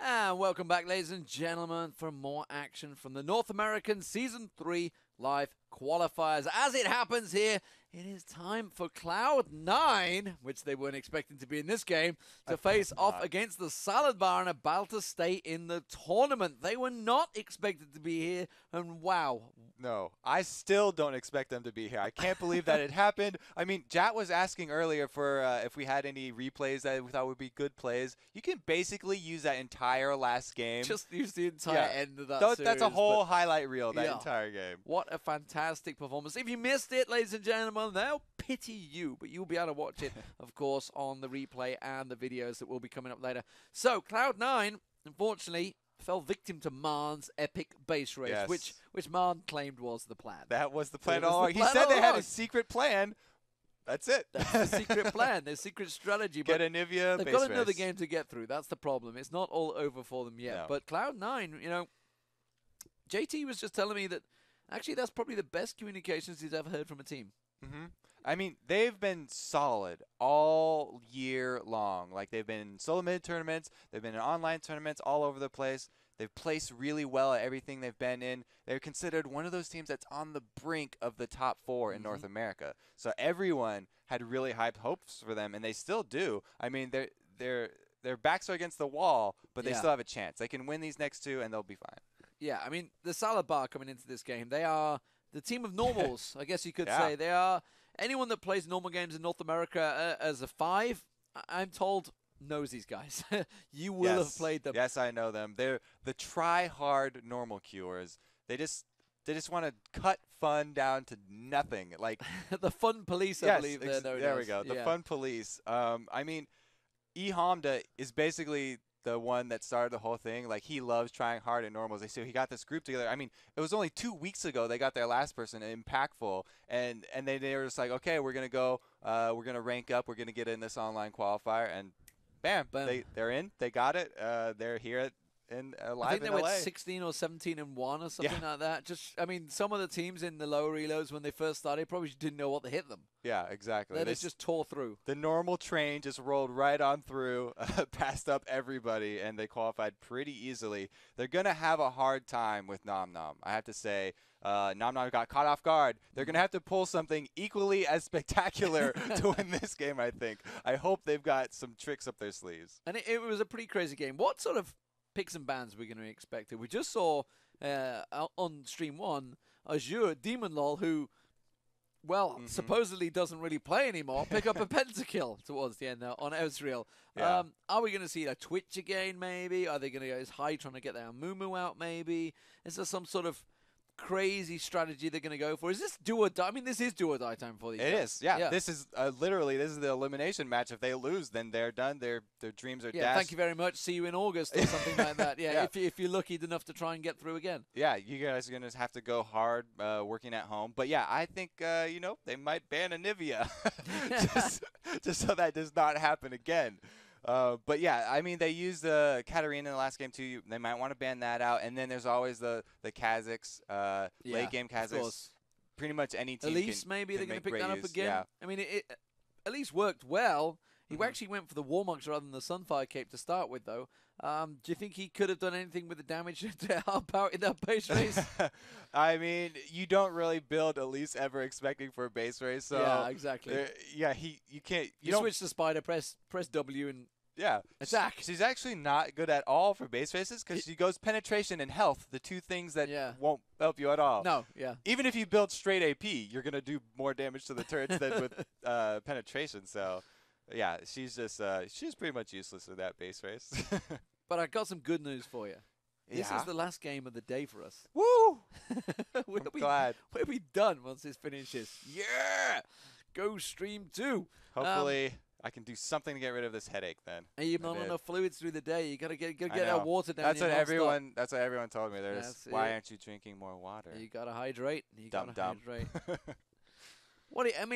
And welcome back, ladies and gentlemen, for more action from the North American Season 3 live qualifiers. As it happens here, it is time for Cloud9, which they weren't expecting to be in this game, to face off against the Salad Bar and about to stay in the tournament. They were not expected to be here, and wow. No, I still don't expect them to be here. I can't believe that it happened. I mean, Jat was asking earlier for if we had any replays that we thought would be good plays. You can basically use that entire last game. Just use the entire end of that series. That's a whole highlight reel, that entire game. What a fantastic performance. If you missed it, ladies and gentlemen, they'll pity you, but you'll be able to watch it, of course, on the replay and the videos that will be coming up later. So, Cloud9, unfortunately, fell victim to Marn's epic base race, which Marn claimed was the plan. That was the plan all along. He said they had a secret plan. That's it. That's the secret plan, their secret strategy. Get a Nivea They've base got another race. game to get through. That's the problem. It's not all over for them yet. No. But Cloud9, you know, JT was just telling me that actually that's probably the best communications he's ever heard from a team. Mm-hmm. I mean, they've been solid all year long. Like, they've been in solo mid tournaments, they've been in online tournaments all over the place. They've placed really well at everything they've been in. They're considered one of those teams that's on the brink of the top 4 in North America. So everyone had really high hopes for them, and they still do. I mean, their backs are against the wall, but they still have a chance. They can win these next 2, and they'll be fine. Yeah, I mean, the Salad Bar coming into this game, they are the team of normals, I guess you could say. They are anyone that plays normal games in North America as a 5, I'm told, knows these guys. You will have played them. Yes, I know them. They're the try-hard normal queuers. They just want to cut fun down to nothing. Like the fun police, I believe they're known there as. we go. The fun police. I mean, Hamda is basically the one that started the whole thing. Like, he loves trying hard at normals. So he got this group together. I mean, it was only 2 weeks ago they got their last person, Impactful, and they were just like, okay, we're gonna go, we're gonna rank up, we're gonna get in this online qualifier, and bam. They're in. They got it. They're here live in LA. I think they went 16 or 17-1 or something like that. Just, I mean, some of the teams in the lower reloads when they first started probably didn't know what to hit them. Yeah, exactly. They just tore through. The normal train just rolled right on through, passed up everybody, and they qualified pretty easily. They're going to have a hard time with Nom Nom. I have to say, Nom Nom got caught off guard. They're going to have to pull something equally as spectacular to win this game, I think. I hope they've got some tricks up their sleeves. And it was a pretty crazy game. What sort of picks and bans we're going to expect? We just saw on Stream 1, Azure Demon Lol, who, supposedly doesn't really play anymore, pick up a pentakill towards the end now on Ezreal. Yeah. Are we going to see a Twitch again, maybe? Are they going to go as high trying to get their Mumu out, maybe? Is there some sort of crazy strategy they're going to go for? Is this do or die? I mean, this is do or die time for these guys. It is, yeah. This is literally, this is the elimination match. If they lose, then they're done. Their dreams are dashed. Thank you very much. See you in August or something like that. If you're lucky enough to try and get through again. Yeah, you guys are going to have to go hard working at home. But yeah, I think, they might ban a Nivea just so that does not happen again. But yeah, I mean, they used Katarina in the last game too. They might want to ban that out. And then there's always the Kazakhs, late game Kazakhs. Pretty much any team. Elise, maybe they're going to pick that up again. Yeah. I mean, it Elise worked well. He actually went for the Warmugs rather than the Sunfire Cape to start with, though. Do you think he could have done anything with the damage to help out in that base race? I mean, you don't really build Elise ever expecting for a base race. So yeah, exactly. You can't. You switch to Spider, press W, and attack. She's actually not good at all for base races because she goes penetration and health, the 2 things that won't help you at all. No, Even if you build straight AP, you're going to do more damage to the turrets than with penetration. So, yeah, she's just she's pretty much useless in that base race. But I got some good news for you. This is the last game of the day for us. Woo! I'm glad. We'll be done once this finishes. Yeah! Go Stream 2. Hopefully I can do something to get rid of this headache then. And you've not enough fluids through the day. You gotta get that water down. That's what everyone told me. Why aren't you drinking more water? You gotta hydrate. Dumb. Hydrate.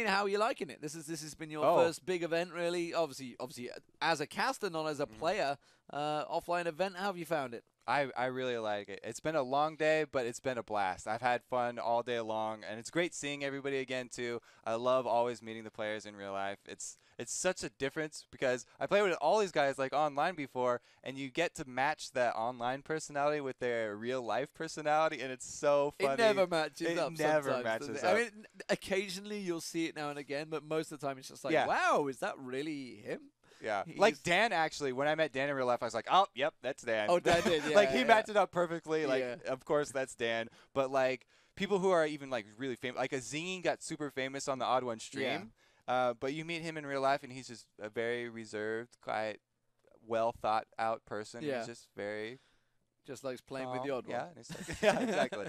How are you liking it? This has been your first big event, really. Obviously, as a caster, not as a player. Offline event. How have you found it? I really like it. It's been a long day, but it's been a blast. I've had fun all day long, and it's great seeing everybody again too. I love always meeting the players in real life. It's it's such a difference because I played with all these guys like online before, and you get to match that online personality with their real life personality, and it's so funny. It never matches It up. never Sometimes, matches does it? up. I mean, occasionally you'll see it now and again, but most of the time it's just like, Yeah. wow, is that really him? Yeah, He's- like Dan actually. When I met Dan in real life, I was like, "Oh, yep, that's Dan." Oh, Dan did, like yeah, he yeah. matched it up perfectly. Like, Yeah. of course, that's Dan. But like people who are even like really famous, like Azine got super famous on the Odd One stream. But you meet him in real life, and he's just a very reserved, quiet, well thought out person. Yeah. He's just very Just likes playing with calm. the odd one. Yeah, and it's like, yeah, exactly.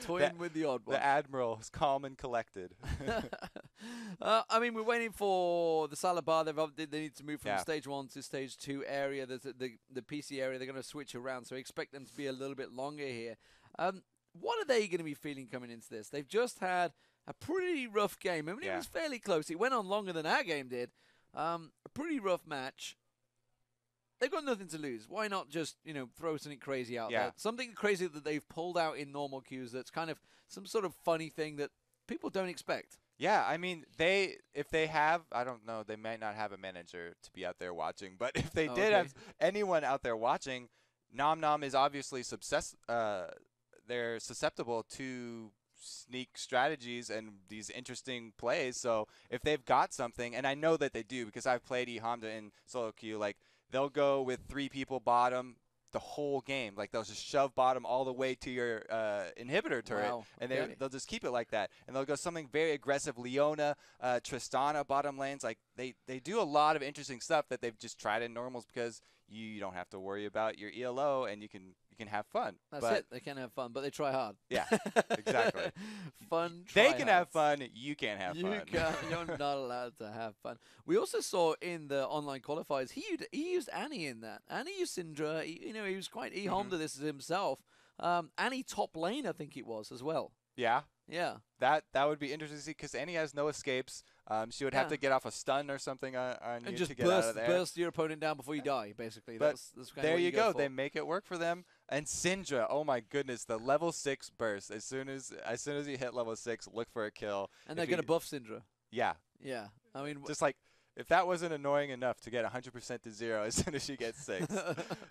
Toying with the odd one. The Admiral is calm and collected. I mean, we're waiting for the salad bar. They need to move from Yeah. stage 1 to stage 2 area. There's the PC area. They're going to switch around, so expect them to be a little bit longer here. What are they going to be feeling coming into this? They've just had a pretty rough game. I mean, it Yeah. was fairly close. It went on longer than our game did. A pretty rough match. They've got nothing to lose. Why not just, throw something crazy out Yeah. there? Something crazy that they've pulled out in normal queues that's kind of some sort of funny thing that people don't expect. Yeah, I mean, if they have, I don't know, they might not have a manager to be out there watching, but if they did have anyone out there watching, Nom Nom is obviously they're susceptible to sneak strategies and these interesting plays. So if they've got something, and I know that they do because I've played eHonda in solo queue, like they'll go with 3 people bottom the whole game. Like they'll just shove bottom all the way to your inhibitor turret, Wow. and Okay. they'll just keep it like that. And they'll go something very aggressive, Leona, Tristana bottom lanes. Like they do a lot of interesting stuff that they've just tried in normals because you don't have to worry about your ELO and you can have fun. That's but it. They can have fun, but they try hard. Yeah, exactly. Fun. They can have try-hards. fun. You can't have You fun. can't, you're not allowed to have fun. We also saw in the online qualifiers, he used Annie in that. Annie used Syndra. He was quite Honda this himself. Annie top lane, I think it was as well. Yeah. Yeah. That would be interesting to see because Annie has no escapes. She would have to get off a stun or something on And you just to get out of there. burst your opponent down before you die, basically. But that's kind there of what you go. for. They make it work for them. And Syndra, oh my goodness, the level 6 burst. As soon as you hit level 6, look for a kill. And they're going to buff Syndra. Yeah. Yeah. I mean, just like if that wasn't annoying enough to get 100% to 0 as soon as she gets 6,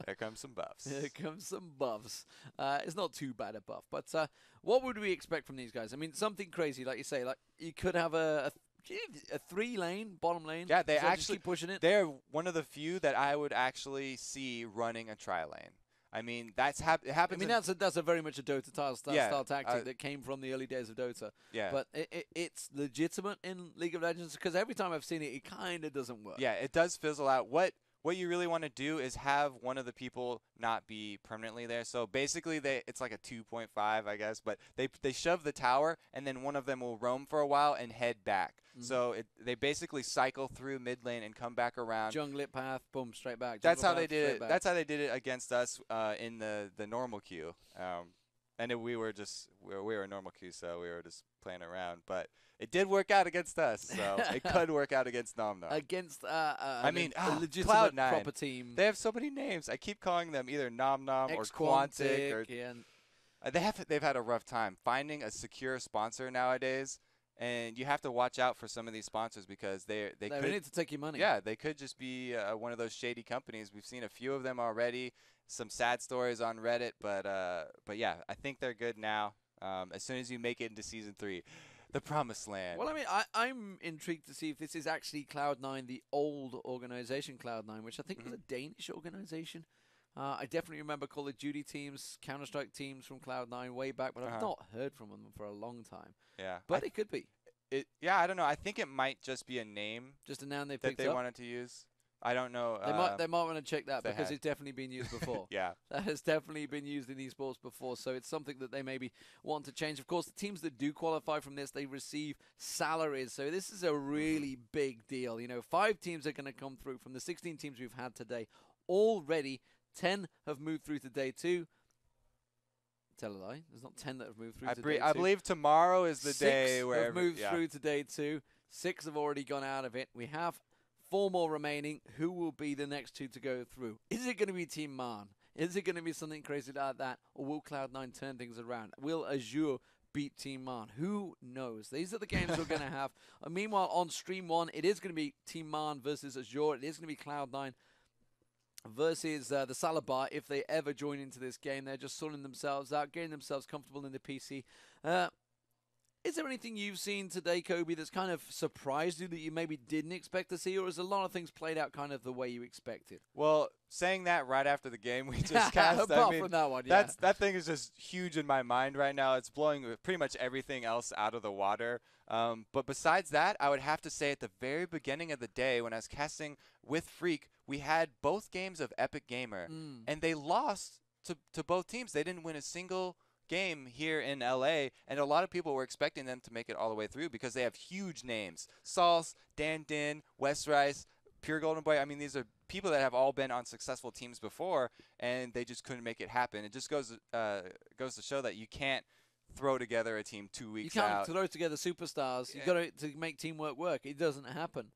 here comes some buffs. Here comes some buffs. It's not too bad a buff, but what would we expect from these guys? I mean, something crazy, like you say. Like you could have a 3-lane bottom lane. Yeah, they so just actually keep pushing it. They're one of the few that I would actually see running a tri-lane. I mean, it happens. I mean, that's a very much a Dota style tactic that came from the early days of Dota. Yeah. But it's legitimate in League of Legends because every time I've seen it, it kind of doesn't work. Yeah, it does fizzle out. What you really want to do is have one of the people not be permanently there. So basically, it's like a 2.5, I guess. But they shove the tower, and then one of them will roam for a while and head back. So they basically cycle through mid lane and come back around. Jungle it path, boom, straight back. That's Jungle how they path, did straight it. back. That's how they did it against us in the normal queue. And we were a normal queue, so we were just playing around. But it did work out against us, so it could work out against Nom Nom. Against I mean, a legitimate Cloud9. proper team. They have so many names. I keep calling them either Nom Nom or Quantic, Quantic. Or, yeah. they've had a rough time finding a secure sponsor nowadays. And you have to watch out for some of these sponsors because they could need to take your money. Yeah, they could just be one of those shady companies. We've seen a few of them already. Some sad stories on Reddit, but yeah, I think they're good now. As soon as you make it into Season 3, the Promised Land. Well, I mean, I'm intrigued to see if this is actually Cloud9, the old organization Cloud9, which I think was a Danish organization. I definitely remember Call of Duty teams, Counter-Strike teams from Cloud9 way back, but I've not heard from them for a long time. Yeah, but it could be. I don't know. I think it might just be a name. Just a noun that they wanted to use. I don't know. They might want to check that because it's definitely been used before. Yeah. That has definitely been used in esports before, so it's something that they maybe want to change. Of course, the teams that do qualify from this, they receive salaries, so this is a really big deal. 5 teams are going to come through from the 16 teams we've had today. Already, 10 have moved through to day 2. Tell a lie. There's not 10 that have moved through to day 2. I believe tomorrow is the day where 6 have moved through to day 2. 6 have already gone out of it. We have 4 more remaining. Who will be the next 2 to go through? Is it going to be Team Man? Is it going to be something crazy like that? Or will Cloud9 turn things around? Will Azure beat Team Man? Who knows? These are the games we're going to have. Meanwhile, on Stream 1, it is going to be Team Man versus Azure. It is going to be Cloud9 versus the Salabar. If they ever join into this game, they're just sorting themselves out, getting themselves comfortable in the PC. Is there anything you've seen today, Kobe, that's kind of surprised you that you maybe didn't expect to see, or has a lot of things played out kind of the way you expected? Well, saying that right after the game we just cast, apart from that one, yeah. that thing is just huge in my mind right now. It's blowing pretty much everything else out of the water. But besides that, I would have to say at the very beginning of the day when I was casting with Freak, we had both games of Epic Gamer, and they lost to both teams. They didn't win a single game here in LA, and a lot of people were expecting them to make it all the way through because they have huge names. Sauce, Dan Din, West Rice, Pure Golden Boy. I mean, these are people that have all been on successful teams before, and they just couldn't make it happen. It just goes to show that you can't throw together a team 2 weeks out. You can't throw together superstars. You've got to make teamwork work. It doesn't happen.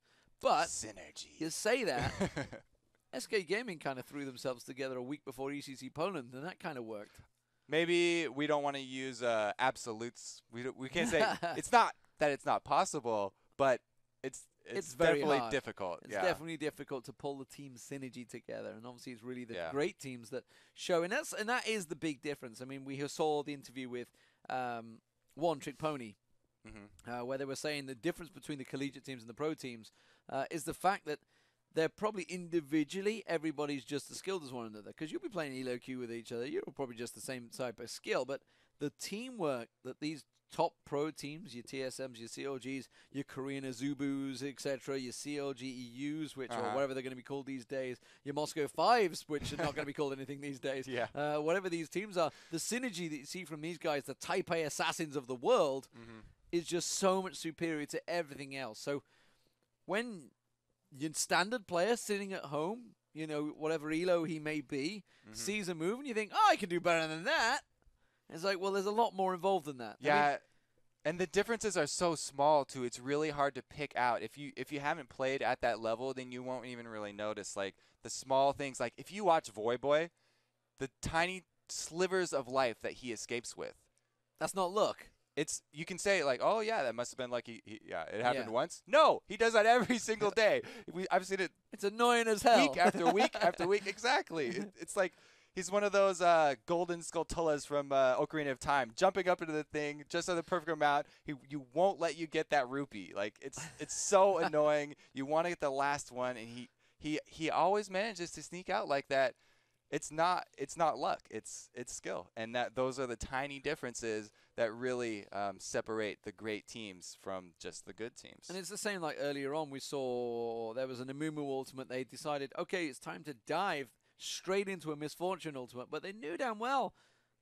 But synergy. You say that. SK Gaming kind of threw themselves together a week before ECC Poland, and that kind of worked. Maybe we don't want to use absolutes. We can't say it's not that it's not possible, but it's very definitely hard. Difficult. It's definitely difficult to pull the team synergy together, and obviously it's really the great teams that show, and that is the big difference. I mean, we saw the interview with One Trick Pony, where they were saying the difference between the collegiate teams and the pro teams is the fact that they're probably individually, everybody's just as skilled as one another. Because you'll be playing Elo Q with each other. You're probably just the same type of skill. But the teamwork that these top pro teams, your TSMs, your CLGs, your Korean Azubus, etc., your CLG EUs, which or whatever they're going to be called these days, your Moscow Fives, which are not going to be called anything these days. Whatever these teams are, the synergy that you see from these guys, the Type A assassins of the world, is just so much superior to everything else. So when your standard player sitting at home, you know, whatever elo he may be, sees a move and you think, oh, I can do better than that. It's like, well, there's a lot more involved than that. Yeah, I mean, and the differences are so small too. It's really hard to pick out. If you haven't played at that level, then you won't even really notice like the small things. Like if you watch Voyboy, the tiny slivers of life that he escapes with. That's not luck. You can say like, oh yeah, that must have been like it happened once. No, he does that every single day. I've seen it. It's annoying as hell. Week after week after week. Exactly. It's like he's one of those golden Skulltulas from Ocarina of Time, jumping up into the thing just at the perfect amount. You won't let you get that rupee. Like it's so annoying. You want to get the last one, and he always manages to sneak out like that. It's not luck. It's skill, and those are the tiny differences that really separate the great teams from just the good teams. And it's the same like earlier on we saw there was an Amumu ultimate. They decided, okay, it's time to dive straight into a Misfortune ultimate, but they knew damn well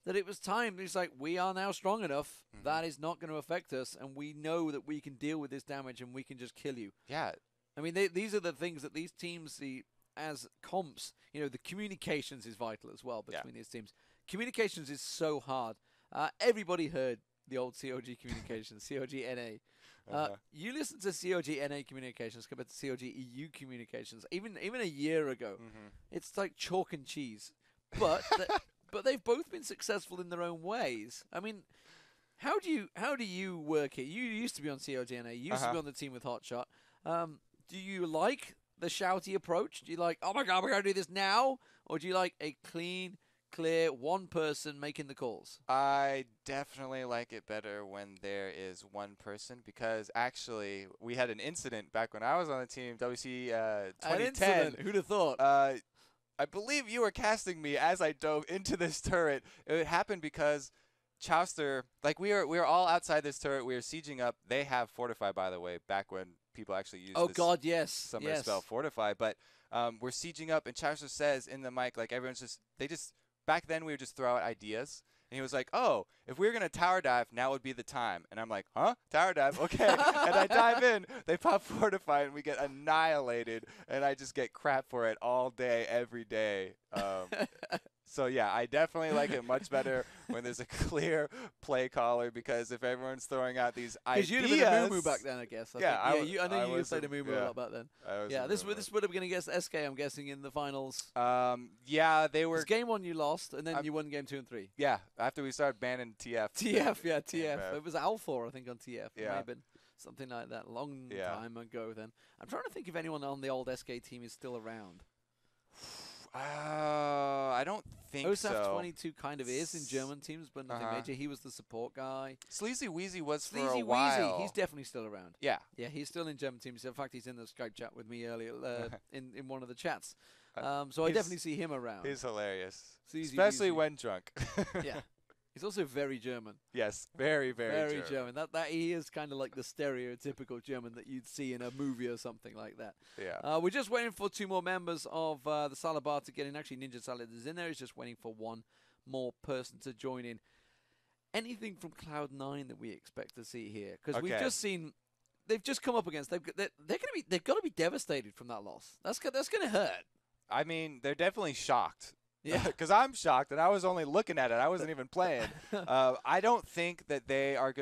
that it was time. It's like, we are now strong enough. That is not going to affect us, and we know that we can deal with this damage and we can just kill you. Yeah. I mean, these are the things that these teams see as comps. You know, the communications is vital as well between these teams. Communications is so hard. Everybody heard the old COG communications, COG NA. You listen to COG NA communications compared to COG EU communications, even a year ago. It's like chalk and cheese. But but they've both been successful in their own ways. I mean, how do you work it? You used to be on COG NA. You used to be on the team with Hotshot. Do you like the shouty approach? Do you like, oh my god, we're going to do this now? Or do you like a clean, clear, one person making the calls? I definitely like it better when there is one person, because actually we had an incident back when I was on the team, WC 2010. An incident? Who'd have thought? I believe you were casting me as I dove into this turret. It happened because Chowster, like we were all outside this turret. We were sieging up. They have Fortify, by the way, back when people actually used summer spell Fortify. But we're sieging up, and Chowster says in the mic, like back then we would just throw out ideas. And he was like, oh, if we were going to tower dive, now would be the time. And I'm like, huh? Tower dive? Okay. And I dive in. They pop Fortify, and we get annihilated. And I just get crap for it all day, every day. So yeah, I definitely like it much better when there's a clear play caller, because if everyone's throwing out these ideas, because you'd have been a Moo back then, I guess. I know you played a Moo a lot back then. Yeah, this would have been against SK, I'm guessing, in the finals. Yeah, they were. Game 1 you lost, and then you won game 2 and 3. Yeah, after we started banning TF. TF. It was Alpha, I think, on TF. It might have been something like that, long time ago. Then I'm trying to think if anyone on the old SK team is still around. I don't think Osaf so. 22 kind of is in German teams, but nothing major. He was the support guy. Sleazy Wheezy was for a Sleazy while. Wheezy, he's definitely still around. Yeah. Yeah, he's still in German teams. In fact, he's in the Skype chat with me earlier in one of the chats. So I definitely see him around. He's hilarious. Sleazy Especially Wheezy. when drunk. Yeah. He's also very German. Yes, very German. That he is kind of like the stereotypical German that you'd see in a movie or something like that. Yeah. We're just waiting for 2 more members of the Salad Bar to get in. Actually, Ninja Salad is in there. He's just waiting for 1 more person to join in. Anything from Cloud9 that we expect to see here? Because we've just seen they've just come up against. They've got to be devastated from that loss. That's going to hurt. I mean, they're definitely shocked. Yeah, because I'm shocked, and I was only looking at it. I wasn't even playing. I don't think that they are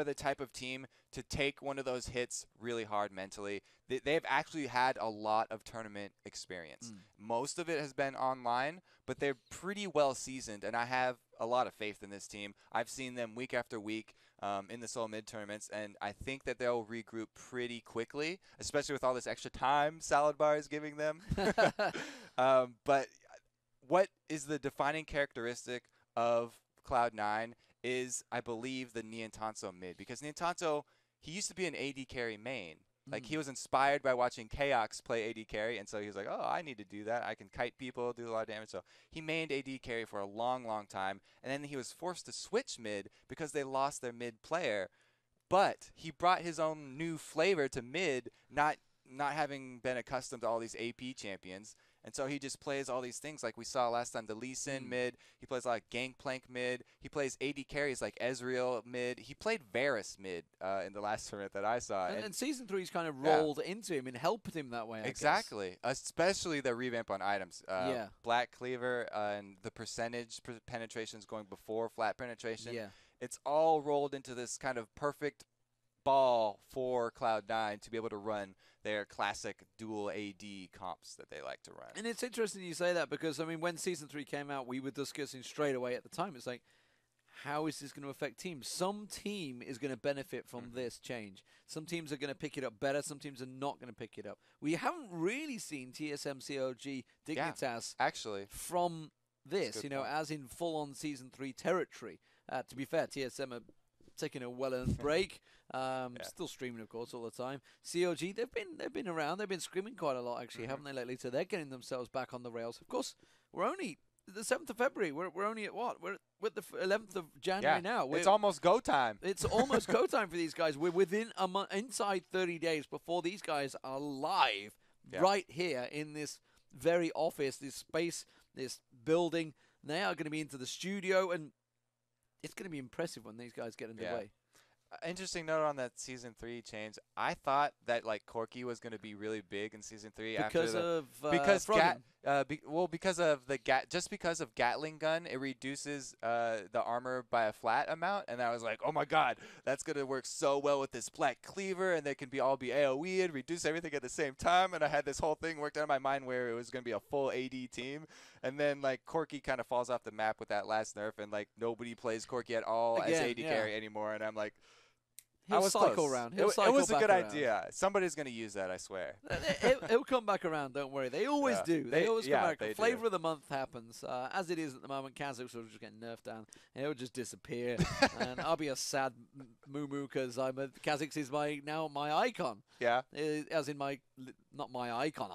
the type of team to take one of those hits really hard mentally. They've actually had a lot of tournament experience. Most of it has been online, but they're pretty well seasoned, and I have a lot of faith in this team. I've seen them week after week in the Seoul Mid tournaments, and I think that they'll regroup pretty quickly, especially with all this extra time Salad Bar is giving them. But what is the defining characteristic of Cloud9 is, I believe, the Niantanso mid. Because Niantanso, he used to be an AD carry main. Like, he was inspired by watching Chaos play AD carry, and so he was like, oh, I need to do that. I can kite people, do a lot of damage. So he mained AD carry for a long, long time, and then he was forced to switch mid because they lost their mid player. But he brought his own new flavor to mid, not having been accustomed to all these AP champions. And so he just plays all these things like we saw last time. The Lee Sin mid. He plays a lot of Gangplank mid. He plays AD carries like Ezreal mid. He played Varus mid in the last tournament that I saw. And Season 3's kind of rolled into him and helped him that way, I exactly. guess. Especially the revamp on items. Yeah. Black Cleaver and the percentage penetrations going before flat penetration. Yeah. It's all rolled into this kind of perfect ball for Cloud9 to be able to run their classic dual AD comps that they like to run. And it's interesting you say that because, I mean, when Season 3 came out, we were discussing straight away at the time. It's like, how is this going to affect teams? Some team is going to benefit from this change. Some teams are going to pick it up better. Some teams are not going to pick it up. We haven't really seen TSM, COG, Dignitas actually from this, you know, as in full-on Season 3 territory. To be fair, TSM are taking a well-earned break. Still streaming, of course, all the time. COG, they've been around. They've been screaming quite a lot, actually, haven't they, lately? So they're getting themselves back on the rails. Of course, we're only the 7th of February. We're only at what? We're at the 11th of January now. It's almost go time. It's almost go time for these guys. We're within a month, inside 30 days before these guys are live right here in this very office, this space, this building. They are going to be into the studio, and it's going to be impressive when these guys get underway. Interesting note on that Season 3 change. I thought that like Corki was going to be really big in Season 3 because of because of the because of Gatling gun, it reduces the armor by a flat amount, and I was like, oh my god, that's going to work so well with this Black Cleaver, and they can all be AoE and reduce everything at the same time. And I had this whole thing worked out in my mind where it was going to be a full AD team, and then like Corki kind of falls off the map with that last nerf, and like nobody plays Corki at all as AD carry anymore, and I'm like. He'll cycle around. It was a good idea. Somebody's going to use that, I swear. It'll come back around, don't worry. They always do. They always come back. Flavor of the month happens. As it is at the moment, Kazakhs will just get nerfed down, and it'll just disappear. And I'll be a sad moo-moo because Kazakhs is my icon. Yeah. As in not my icon,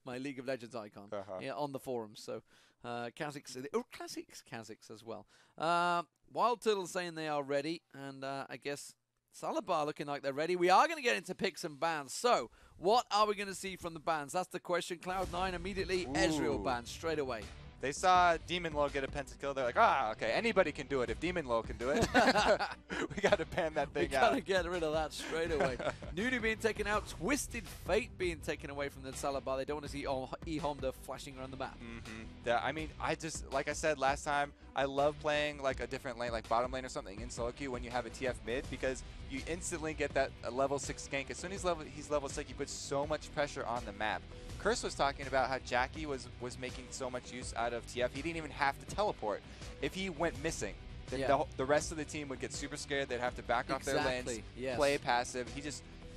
my League of Legends icon on the forums. So Kazakhs, classics Kazakhs as well. Wild Turtle saying they are ready, and I guess Salad Bar looking like they're ready. We are going to get into picks and bans. So, what are we going to see from the bans? That's the question. Cloud9 immediately, Ezreal banned straight away. They saw Demon Low get a pentakill. They're like, okay, anybody can do it if Demon Low can do it. We got to ban that thing out. We got to get rid of that straight away. Nunu being taken out. Twisted Fate being taken away from the Salad Bar. They don't want to see E-Honda flashing around the map. Yeah, I mean, like I said last time, I love playing like a different lane, like bottom lane or something in solo queue when you have a TF mid, because you instantly get that level 6 gank. As soon as he's level 6, he puts so much pressure on the map. Curse was talking about how Jackie was making so much use out of TF. He didn't even have to teleport. If he went missing, then the rest of the team would get super scared. They'd have to back off their lanes, play passive.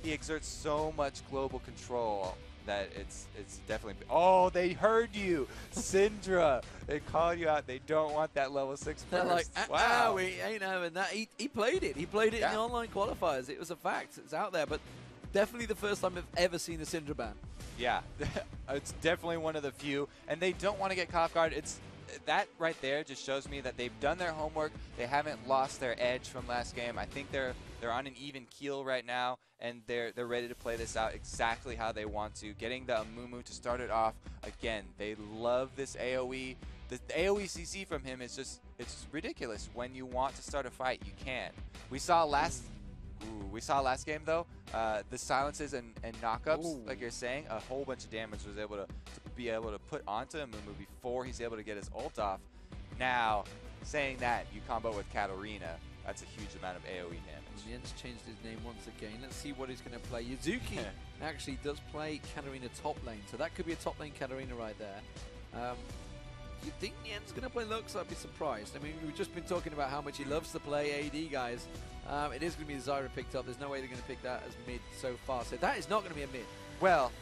He exerts so much global control that it's definitely. Oh, they heard you, Syndra. They called you out. They don't want that level 6 They're burst. like, wow, we ain't having that. He played it. He played it in the online qualifiers. It was a fact. It's out there, but definitely the first time I've ever seen a Syndra ban. Yeah, it's definitely one of the few, and they don't want to get caught off guard. That right there just shows me that they've done their homework. They haven't lost their edge from last game. I think they're on an even keel right now, and they're ready to play this out exactly how they want to. Getting the Amumu to start it off again. They love this AOE. The AOE CC from him is it's ridiculous. When you want to start a fight, you can. We saw last game though, the silences and knockups, like you're saying, a whole bunch of damage was able to be able to put onto Amumu before he's able to get his ult off. Now, saying that, you combo with Katarina, that's a huge amount of AoE damage. Jens changed his name once again. Let's see what he's going to play. Yuzuki actually does play Katarina top lane, so that could be a top lane Katarina right there. You think Yen's going to play Lux? I'd be surprised. I mean, we've just been talking about how much he loves to play AD, guys. It is going to be Zyra picked up. There's no way they're going to pick that as mid so far. So that is not going to be a mid. Well,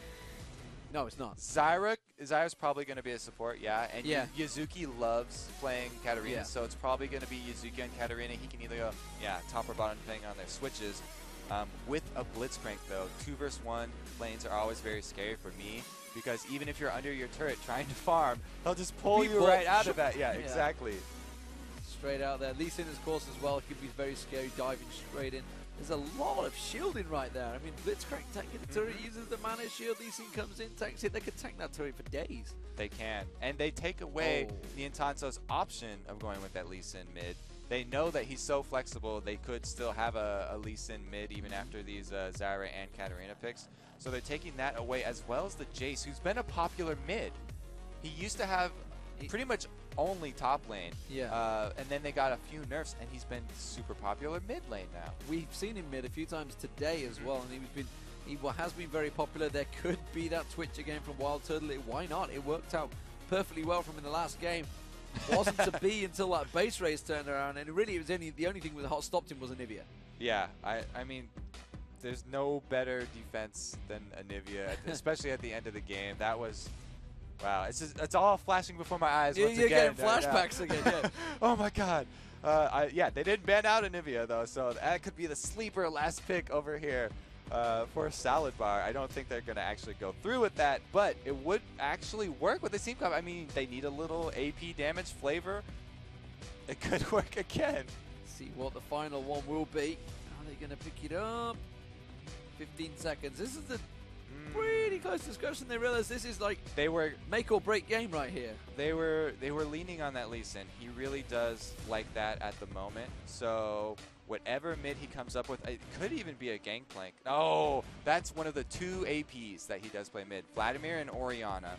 no, it's not. Zyra's probably going to be a support, and Yuzuki loves playing Katarina, so it's probably going to be Yuzuki and Katarina. He can either go, top or bottom depending on their switches. With a Blitzcrank, though, 2 versus 1 lanes are always very scary for me, because even if you're under your turret trying to farm, he'll just pull you right out of that. Yeah, exactly. Straight out there. Lee Sin, of course, as well. Could be very scary, diving straight in. There's a lot of shielding right there. I mean, Blitzcrank tanking the turret, uses the mana shield. Lee Sin comes in, tanks it. They could tank that turret for days. They can. And they take away the Intanso's option of going with that Lee Sin mid. They know that he's so flexible, they could still have a Lee Sin mid even after these Zyra and Katarina picks. So they're taking that away, as well as the Jace, who's been a popular mid. He used to have pretty much only top lane, and then they got a few nerfs, and he's been super popular mid lane now. We've seen him mid a few times today as well, and he has been very popular. There could be that Twitch again from Wild Turtle. Why not? It worked out perfectly well from in the last game. Wasn't to be until that base race turned around, and really it was the only thing that stopped him was Anivia. Yeah, I mean, there's no better defense than Anivia, especially at the end of the game. That was, wow, it's all flashing before my eyes once you're again. Getting flashbacks again. Oh my God. They didn't ban out Anivia though, so that could be the sleeper last pick over here. For Salad Bar. I don't think they're going to actually go through with that, but it would actually work with the team comp. I mean, they need a little AP damage flavor. It could work again. See what the final one will be. Are they going to pick it up? 15 seconds. This is the pretty close discussion. They realize this is like make or break game right here. They were leaning on that Lee Sin. He really does like that at the moment. So whatever mid he comes up with, it could even be a Gangplank. Oh, that's one of the 2 APs that he does play mid, Vladimir and Orianna.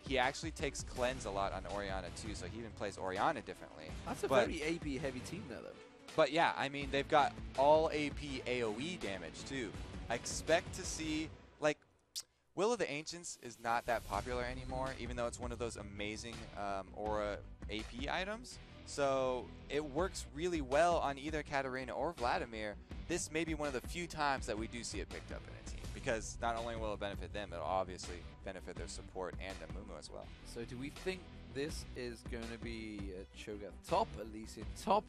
He actually takes Cleanse a lot on Orianna too, so he even plays Orianna differently. That's a very AP heavy team there though. But yeah, I mean, they've got all AP AoE damage too. I expect to see, like, Will of the Ancients is not that popular anymore, even though it's one of those amazing aura AP items. So it works really well on either Katarina or Vladimir. This may be one of the few times that we do see it picked up in a team, because not only will it benefit them, it'll obviously benefit their support and Amumu as well. So do we think this is going to be a Cho'Gath top, a Lee Sin top,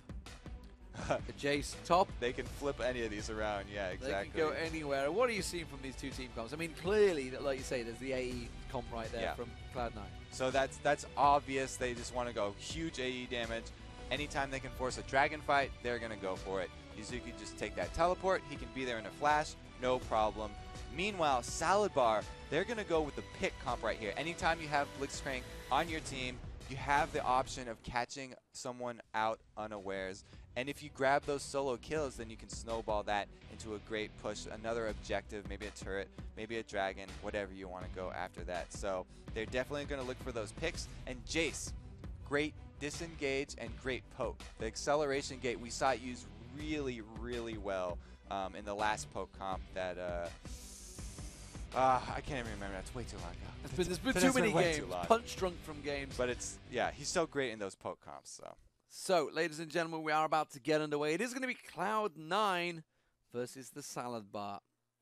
a Jace top? They can flip any of these around, yeah, exactly. They can go anywhere. What are you seeing from these 2 team comps? I mean, clearly, like you say, there's the AE comp right there from Cloud9. So that's obvious. They just want to go huge AE damage. Anytime they can force a dragon fight, they're going to go for it. Yuzuki just take that teleport. He can be there in a flash, no problem. Meanwhile, Salad Bar, they're going to go with the pick comp right here. Anytime you have Blitzcrank on your team, you have the option of catching someone out unawares. And if you grab those solo kills, then you can snowball that into a great push, another objective, maybe a turret, maybe a dragon, whatever you want to go after that. So they're definitely going to look for those picks. And Jace, great disengage and great poke. The acceleration gate, we saw it used really, really well in the last poke comp that I can't even remember. That's way too long ago. There's been too many games, punch drunk from games. But it's, yeah, he's so great in those poke comps. So, ladies and gentlemen, we are about to get underway. It is going to be Cloud9 versus the Salad Bar.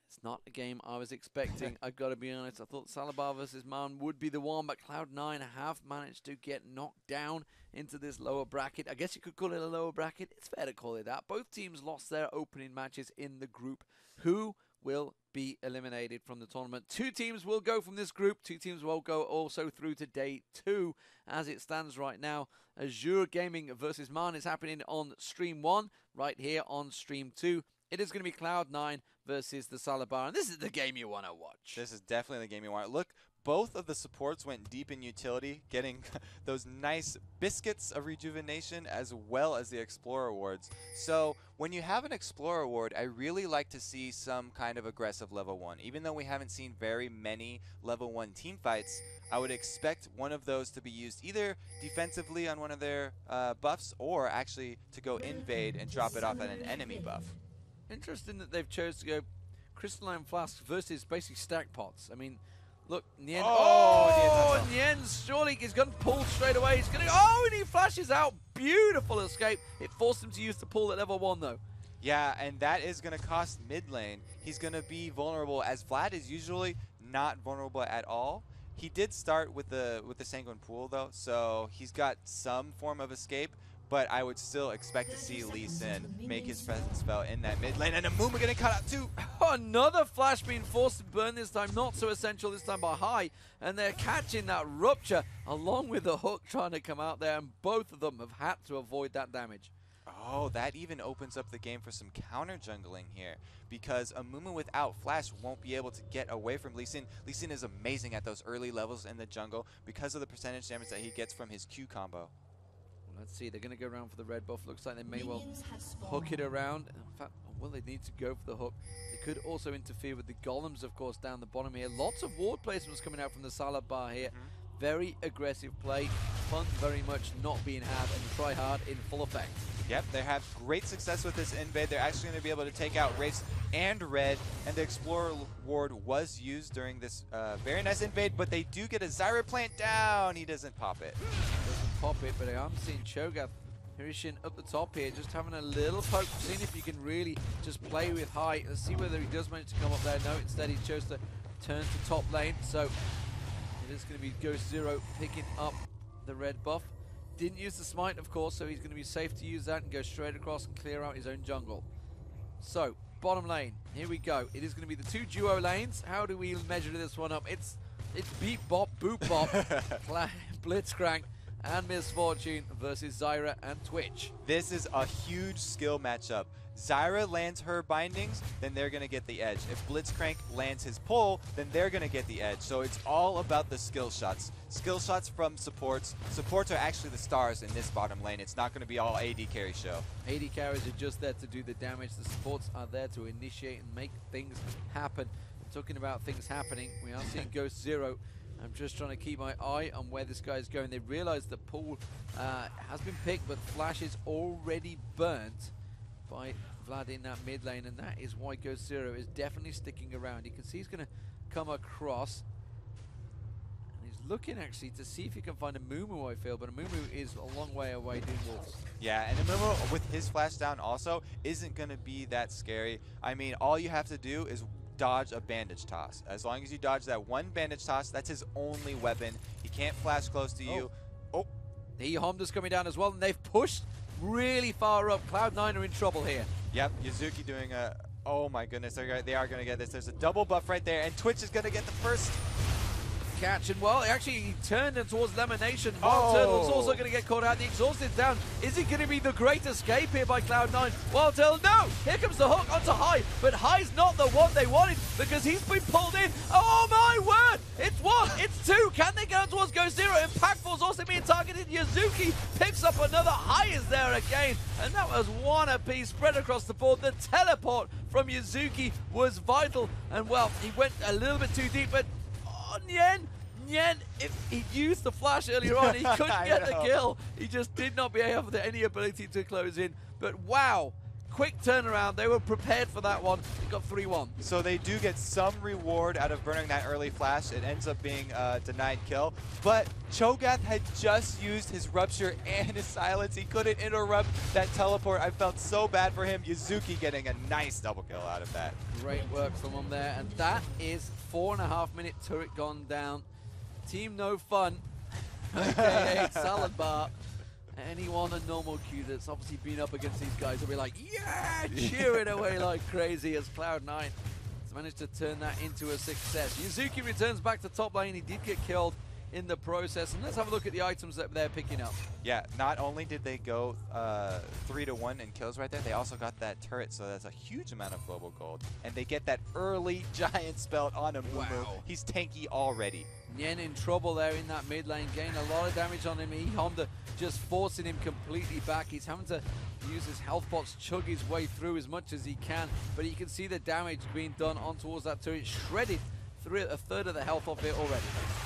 It's not a game I was expecting. I've got to be honest. I thought Salad Bar versus Man would be the one, but Cloud9 have managed to get knocked down into this lower bracket. I guess you could call it a lower bracket. It's fair to call it that. Both teams lost their opening matches in the group. Who will be eliminated from the tournament? 2 teams will go from this group. 2 teams will go also through to day 2 as it stands right now. Azure Gaming versus Man is happening on stream 1 right here on stream 2. It is going to be Cloud9 versus the Salad Bar, and this is the game you want to watch. This is definitely the game you want. Look, both of the supports went deep in utility, getting those nice biscuits of rejuvenation as well as the Explorer awards. So when you have an Explorer award, I really like to see some kind of aggressive level 1. Even though we haven't seen very many level 1 team fights, I would expect one of those to be used either defensively on one of their buffs or actually to go invade and drop it off at an enemy buff. Interesting that they've chose to go Crystalline Flask versus basically stack pots. I mean, look, Nien. Oh, Nien's surely he's going to pull straight away. He's going to. Oh, and he flashes out. Beautiful escape. It forced him to use the pull at level 1 though. Yeah, and that is going to cost mid lane. He's going to be vulnerable, as Vlad is usually not vulnerable at all. He did start with the Sanguine Pool though, so he's got some form of escape. But I would still expect to see Lee Sin make his presence felt in that mid lane. And Amumu getting cut out too. Oh, another flash being forced to burn this time. Not so essential this time by High. And they're catching that rupture along with the hook trying to come out there. And both of them have had to avoid that damage. Oh, that even opens up the game for some counter jungling here. Because Amumu without flash won't be able to get away from Lee Sin. Lee Sin is amazing at those early levels in the jungle because of the percentage damage that he gets from his Q combo. Let's see, they're going to go around for the red buff. Looks like they may well hook it around. In fact, well, they need to go for the hook. They could also interfere with the golems, of course, down the bottom here. Lots of ward placements coming out from the Salad Bar here. Very aggressive play. Fun very much not being had, and try hard in full effect. Yep, they have great success with this invade. They're actually going to be able to take out Wraiths and Red, and the Explorer ward was used during this very nice invade, but they do get a Zyra plant down. He doesn't pop it. Doesn't pop it, but I am seeing Cho'Gath Hirishin up the top here, just having a little poke, seeing if he can really just play with High. Let's see whether he does manage to come up there. No, instead he chose to turn to top lane, so it is going to be Ghost Zero picking up the red buff. Didn't use the smite, of course, so he's going to be safe to use that and go straight across and clear out his own jungle. So, bottom lane, here we go. It is going to be the 2 duo lanes. How do we measure this one up? It's beat bop, boop bop, Blitzcrank, and Misfortune versus Zyra and Twitch. This is a huge skill matchup. Zyra lands her bindings, then they're going to get the edge. If Blitzcrank lands his pull, then they're going to get the edge. So it's all about the skill shots. Skill shots from supports. Supports are actually the stars in this bottom lane. It's not going to be all AD carry show. AD carries are just there to do the damage. The supports are there to initiate and make things happen. Talking about things happening, we are seeing Ghost Zero. I'm just trying to keep my eye on where this guy is going. They realize that Pool has been picked, but Flash is already burnt by Vlad in that mid lane, and that is why Ghost Zero is definitely sticking around. You can see he's going to come across, and he's looking actually to see if he can find a Mumu, I feel, but a Mumu is a long way away doing wolves. Yeah, and a Mumu with his flash down also isn't going to be that scary. I mean, all you have to do is dodge a bandage toss. As long as you dodge that one bandage toss, that's his only weapon. He can't flash close to you. Oh. The Honda's coming down as well, and they've pushed really far up. Cloud9 are in trouble here. Yep, Yuzuki doing a... Oh my goodness, they are going to get this. There's a double buff right there, and Twitch is going to get the first catch. And well, actually, he turned towards Lemonation. Wild Turtle's also going to get caught out. The Exhaust is down. Is it going to be the great escape here by Cloud9? Wild Turtle, no! Here comes the hook onto High, but High's not the one they wanted because he's been pulled in. Oh my word! It's one, it's two. Can they go towards Ghost Zero? Impactful's also been being targeted. Yuzuki picks up another highs there again, and that was one apiece spread across the board. The teleport from Yuzuki was vital, and well, he went a little bit too deep, but Nyen, if he used the flash earlier on, he couldn't get the kill. He just did not have any ability to close in. But wow, quick turnaround. They were prepared for that one. They got 3-1. So they do get some reward out of burning that early flash. It ends up being a denied kill. But Cho'Gath had just used his Rupture and his Silence. He couldn't interrupt that teleport. I felt so bad for him. Yuzuki getting a nice double kill out of that. Great work from him there. And that is 4.5-minute turret gone down. Team No Fun, aka Salad Bar. Anyone on normal queue that's obviously been up against these guys will be like, yeah, cheering away like crazy as Cloud9 has managed to turn that into a success. Yuzuki returns back to top lane. He did get killed in the process. And let's have a look at the items that they're picking up. Yeah, not only did they go 3-1 in kills right there, they also got that turret, so that's a huge amount of global gold. And they get that early giant spell on him. Wow. He's tanky already. Nyen in trouble there in that mid lane, gained a lot of damage on him. Honda just forcing him completely back. He's having to use his health pots, chug his way through as much as he can, but you can see the damage being done on towards that turret, shredded a third of the health off it already.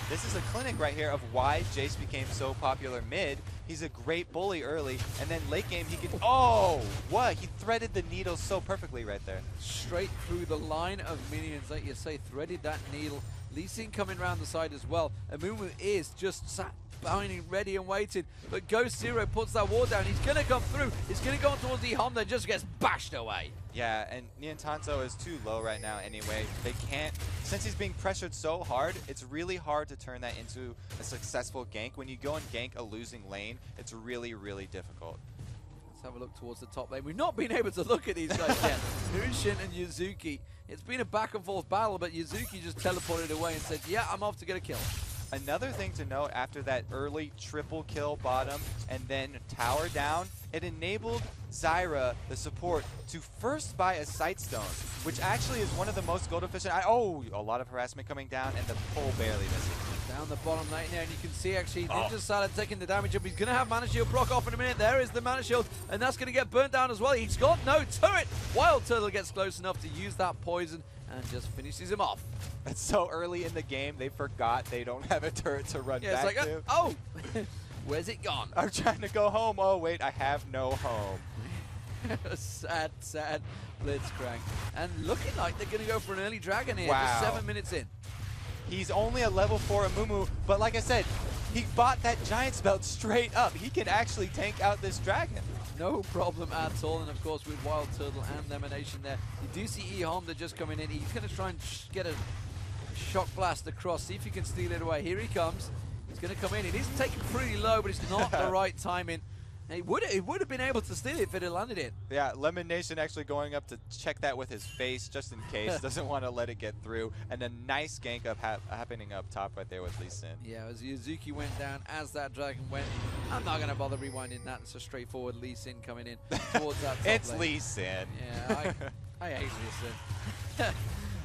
This is a clinic right here of why Jace became so popular mid. He's a great bully early, and then late game he can, oh, what? He threaded the needle so perfectly right there. Straight through the line of minions, like you say, threaded that needle. Lee Sin coming around the side as well. Amumu is just sat behind, ready and waiting. But Ghost Zero puts that wall down. He's going to come through. He's going to go on towards the Hom, then just gets bashed away. Yeah, and Niantanto is too low right now anyway. They can't, since he's being pressured so hard, it's really hard to turn that into a successful gank. When you go and gank a losing lane, it's really, really difficult. Let's have a look towards the top lane. We've not been able to look at these guys yet. Nushin and Yuzuki. It's been a back and forth battle, but Yuzuki just teleported away and said, yeah, I'm off to get a kill. Another thing to note after that early triple kill bottom and then tower down, it enabled Zyra, the support, to first buy a Sightstone, which actually is one of the most gold efficient. Oh, a lot of harassment coming down and the pull barely missing. Down the bottom lane there, and you can see actually Ninja Salad taking the damage up. He's going to have Mana Shield proc off in a minute. There is the Mana Shield, and that's going to get burnt down as well. He's got no turret. Wild Turtle gets close enough to use that poison and just finishes him off. It's so early in the game, they forgot they don't have a turret to run back it's like, to. oh, where's it gone? I'm trying to go home. Oh, wait, I have no home. Sad, sad Blitzcrank. And looking like they're going to go for an early dragon here. Wow. Just 7 minutes in. He's only a level 4 Amumu, but like I said, he bought that giant spell straight up. He can actually tank out this dragon. No problem at all, and of course with Wild Turtle and Emanation there, you do see Ehom, they're just coming in. He's going to try and get a shock blast across, see if he can steal it away. Here he comes. He's going to come in. It is taken pretty low, but it's not the right timing. He would have been able to steal it if it had landed it. Yeah, Lemon Nation actually going up to check that with his face just in case. Doesn't want to let it get through. And a nice gank up happening up top right there with Lee Sin. Yeah, as Yuzuki went down, as that dragon went, I'm not going to bother rewinding that. It's a straightforward Lee Sin coming in towards that top It's lane. Lee Sin. Yeah, I hate Lee Sin.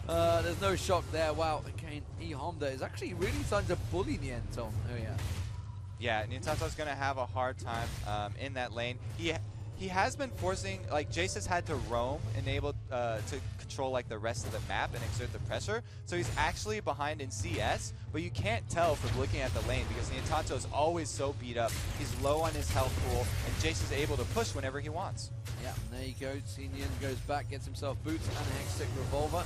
There's no shock there. Wow, again, E-Honda is actually really starting to bully Nianton. Oh, yeah. Yeah, Niantanto's going to have a hard time in that lane. He has been forcing, like, Jace has had to roam and able to control, like, the rest of the map and exert the pressure. So he's actually behind in CS, but you can't tell from looking at the lane because Niantanto is always so beat up. He's low on his health pool, and Jace is able to push whenever he wants. Yeah, and there you go. Senior goes back, gets himself boots and a Hextech revolver,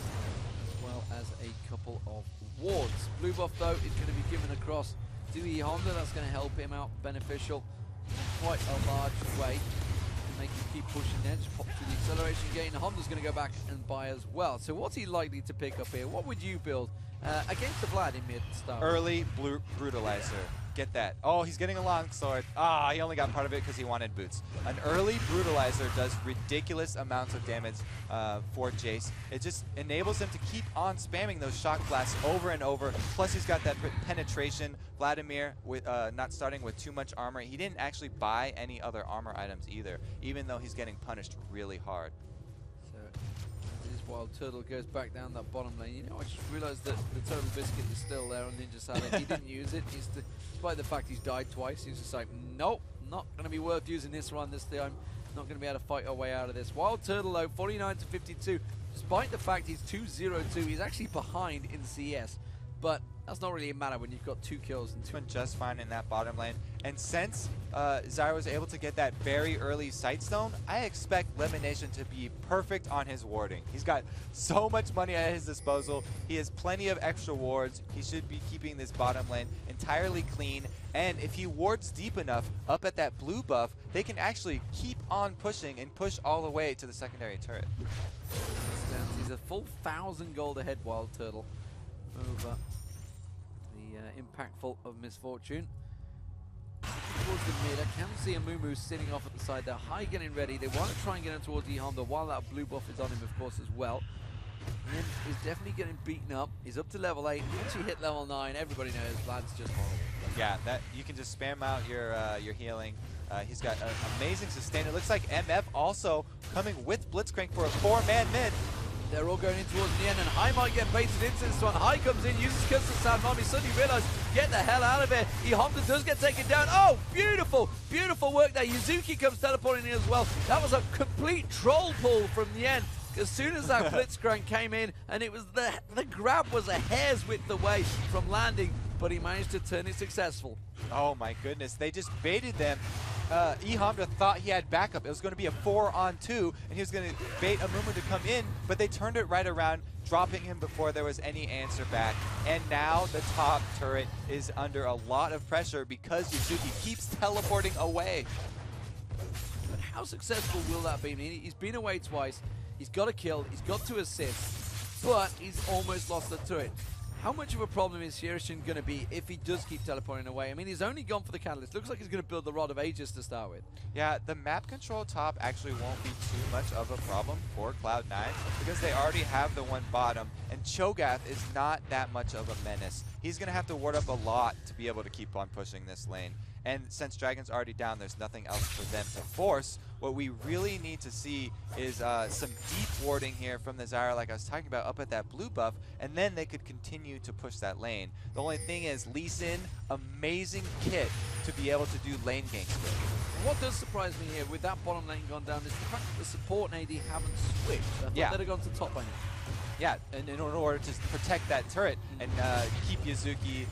as well as a couple of wards. Blue buff, though, is going to be given across to E-Honda. That's going to help him out beneficial in quite a large way. Make him keep pushing there, just pop through the acceleration gain. Honda's going to go back and buy as well. So what's he likely to pick up here? What would you build against the Vlad in mid-start? Early Brutalizer. Get that. Oh, he's getting a long sword. Ah, he only got part of it because he wanted boots. An early Brutalizer does ridiculous amounts of damage for Jace. It just enables him to keep on spamming those shock blasts over and over. Plus, he's got that penetration. Vladimir, with not starting with too much armor. He didn't actually buy any other armor items either, even though he's getting punished really hard. So, it is Wild Turtle goes back down that bottom lane. You know, I just realized that the Total Biscuit is still there on Ninja Salad. He didn't use it. Despite the fact he's died twice, he's just like, nope, not going to be worth using this run this time. Not going to be able to fight our way out of this. Wild Turtle, though, 49 to 52. Despite the fact he's 2-0-2, he's actually behind in CS. But that's not really a matter when you've got 2 kills and 2. Been just fine in that bottom lane. And since Zyra was able to get that very early sight stone, I expect Lemonation to be perfect on his warding. He's got so much money at his disposal. He has plenty of extra wards. He should be keeping this bottom lane entirely clean. And if he wards deep enough up at that blue buff, they can actually keep on pushing and push all the way to the secondary turret. He's a full 1,000 gold ahead, Wild Turtle, over the Impactful of Misfortune. Towards the mid, I can see a Mumu sitting off at the side there. High getting ready. They want to try and get him towards the Honda while that blue buff is on him, of course, as well. And he's definitely getting beaten up. He's up to level 8. Once you hit level 9, everybody knows Vlad's just horrible. Yeah, that you can just spam out your healing. He's got an amazing sustain. It looks like MF also coming with Blitzcrank for a 4-man mid. They're all going in towards the end, and High might get baited into this one. High comes in, uses Custom Sound Mommy, suddenly realizes, get the hell out of here. Honda does get taken down. Oh, beautiful, beautiful work there. Yuzuki comes teleporting in as well. That was a complete troll pull from the end. As soon as that Blitzcrank came in, and it was the grab was a hair's width away from landing, but he managed to turn it successful. Oh my goodness, they just baited them. Honda thought he had backup. It was going to be a 4-on-2, and he was going to bait Amumu to come in, but they turned it right around, dropping him before there was any answer back. And now the top turret is under a lot of pressure because Yuzuki keeps teleporting away. But how successful will that be? I mean, he's been away twice. He's got a kill. He's got 2 assists, but he's almost lost the turret. How much of a problem is Shirishin going to be if he does keep teleporting away? I mean, he's only gone for the Catalyst. Looks like he's going to build the Rod of Ages to start with. Yeah, the map control top actually won't be too much of a problem for Cloud9 because they already have the one bottom, and Cho'Gath is not that much of a menace. He's going to have to ward up a lot to be able to keep on pushing this lane. And since Dragon's already down, there's nothing else for them to force. What we really need to see is some deep warding here from the Zyra, like I was talking about, up at that blue buff, and then they could continue to push that lane. The only thing is, Lee Sin, amazing kit to be able to do lane ganks with. What does surprise me here, with that bottom lane gone down, is the fact that the support and AD haven't switched. I thought they'd have gone to top by now. Yeah, and in order to protect that turret and keep Yuzuki,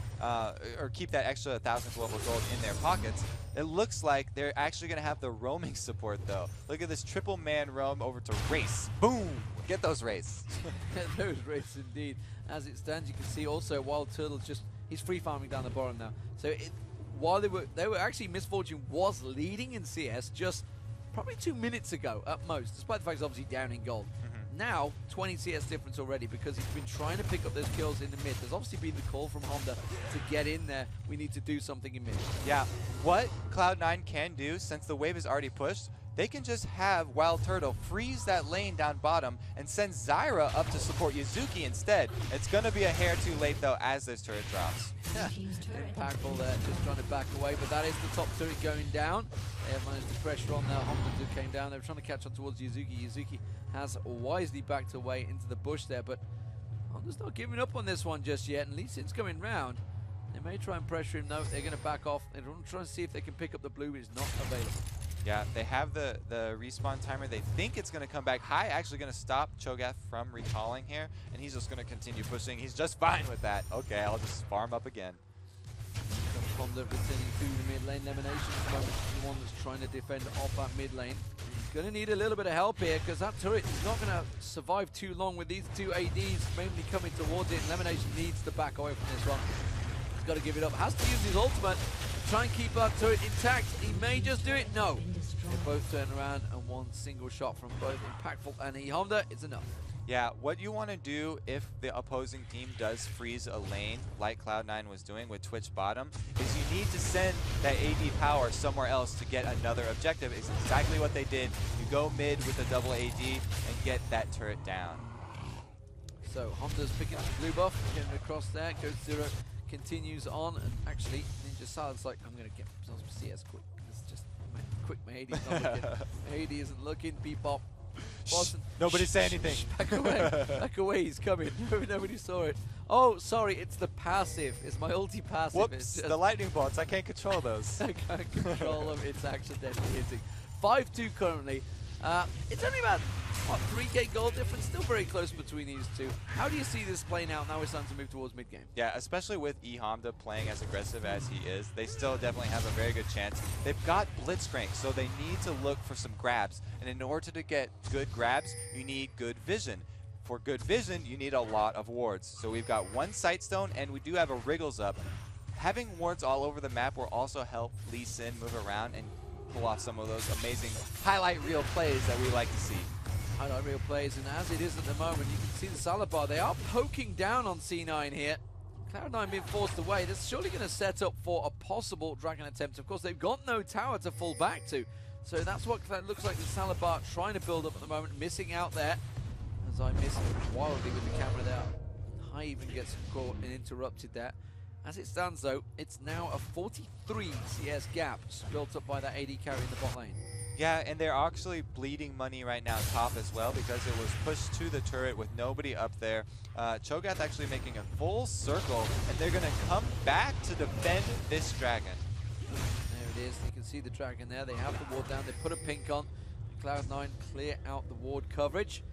or keep that extra 1,000 global gold in their pockets, it looks like they're actually going to have the roaming support, though. Look at this triple man roam over to Race. Boom! Get those Race. Get those Race, indeed. As it stands, you can see also Wild Turtle he's free farming down the bottom now. So while they were actually, Misfortune was leading in CS just probably 2 minutes ago at most, despite the fact he's obviously down in gold. Now, 20 CS difference already because he's been trying to pick up those kills in the mid. There's obviously been the call from Honda to get in there. We need to do something in mid. Yeah, what Cloud9 can do, since the wave is already pushed, they can just have Wild Turtle freeze that lane down bottom and send Zyra up to support Yuzuki instead. It's going to be a hair too late, though, as this turret drops. Impactful there, just trying to back away, but that is the top turret going down. They have managed to pressure on there. Honda came down. They were trying to catch on towards Yuzuki. Yuzuki has wisely backed away into the bush there, but Honda's not giving up on this one just yet, and Lee Sin's coming round. They may try and pressure him. No, they're going to back off. They're going to try and see if they can pick up the blue, but it's not available. Yeah, they have the respawn timer. They think it's going to come back. High actually going to stop Cho'Gath from recalling here, and he's just going to continue pushing. He's just fine with that. Okay, I'll just farm up again. Honda returning to the mid lane. Lemonation is the one that's trying to defend off that mid lane. He's going to need a little bit of help here because that turret is not going to survive too long with these 2 ADs mainly coming towards it. And Lemonation needs to back away from this one. He's got to give it up. Has to use his ultimate to try and keep that turret intact. He may just do it. No. They both turn around, and one single shot from both Impactful and Honda is enough. Yeah, what you want to do if the opposing team does freeze a lane, like Cloud9 was doing with Twitch bottom, is you need to send that AD power somewhere else to get another objective. It's exactly what they did. You go mid with a double AD and get that turret down. So Honda's picking up the blue buff, getting across there. Code Zero continues on, and actually Ninja Salad's like, I'm going to get some CS quick. It's just quick. My AD's not looking. My AD isn't looking. Bebop. Boston. Nobody say anything. Back away. Back away. He's coming. Nobody saw it. Oh, sorry. It's the passive. It's my ulti passive. Whoops. The lightning bolts. I can't control those. I can't control them. It's accidentally hitting. 5-2 currently. It's only about, what, 3k goal difference? Still very close between these two. How do you see this playing out now we're starting to move towards mid-game? Yeah, especially with eHonda playing as aggressive as he is, they still definitely have a very good chance. They've got Blitzcrank, so they need to look for some grabs. And in order to get good grabs, you need good vision. For good vision, you need a lot of wards. So we've got one Sightstone, and we do have a Wriggles up. Having wards all over the map will also help Lee Sin move around and pull off some of those amazing highlight reel plays that we like to see. Highlight reel plays, and as it is at the moment, you can see the Salad Bar. They are poking down on C9 here. Cloud9 being forced away. That's surely going to set up for a possible Dragon attempt. Of course, they've got no tower to fall back to. So that's what that looks like the Salad Bar trying to build up at the moment, missing out there. As I miss wildly with the camera there. High even gets caught and interrupted there. As it stands, though, it's now a 43 CS gap built up by that AD carry in the bot lane. Yeah, and they're actually bleeding money right now top as well because it was pushed to the turret with nobody up there. Cho'Gath actually making a full circle, and they're going to come back to defend this dragon. There it is. You can see the dragon there. They have the ward down. They put a pink on. Cloud9 clear out the ward coverage.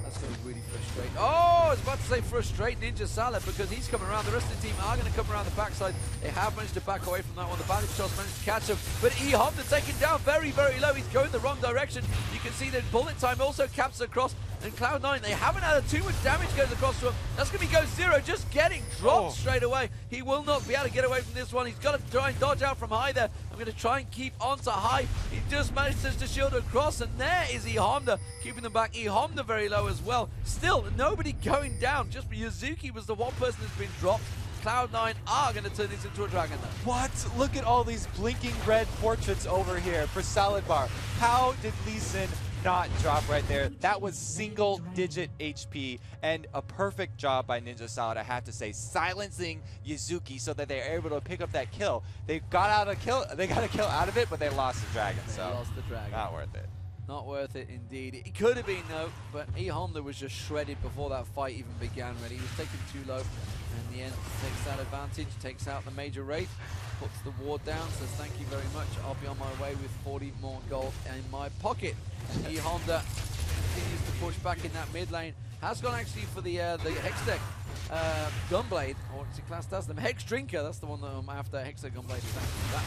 That's going to really frustrate. Oh, I was about to say frustrate Ninja Salad because he's coming around. The rest of the team are going to come around the backside. They have managed to back away from that one. The bandage shots managed to catch him. But eHonda taken down very, very low. He's going the wrong direction. You can see that bullet time also caps across. And Cloud9, they haven't had too much damage goes across to him. That's going to be Go Zero just getting dropped straight away. He will not be able to get away from this one. He's got to try and dodge out from high there. I'm going to try and keep on to high. He just manages to shield across, and there is eHonda keeping them back. eHonda very low as well. Still, nobody going down. Just Yuzuki was the one person that's been dropped. Cloud9 are going to turn this into a dragon though. What? Look at all these blinking red portraits over here for Salad Bar. How did Lee Sin not drop right there? That was single-digit HP and a perfect job by Ninja Salad, I have to say, silencing Yuzuki so that they're able to pick up that kill. They got a kill out of it, but they lost the dragon. They lost the dragon. Not worth it. Not worth it indeed. It could have been though, but eHonda was just shredded before that fight even began. Really, he was taken too low. And in the end, takes that advantage, takes out the major raid, puts the ward down, says thank you very much. I'll be on my way with 40 more gold in my pocket. eHonda continues to push back in that mid lane. Has gone actually for the Hextech Gunblade, or it's classed as them. Hex Drinker, that's the one that I'm after. Hextech Gunblade is actually that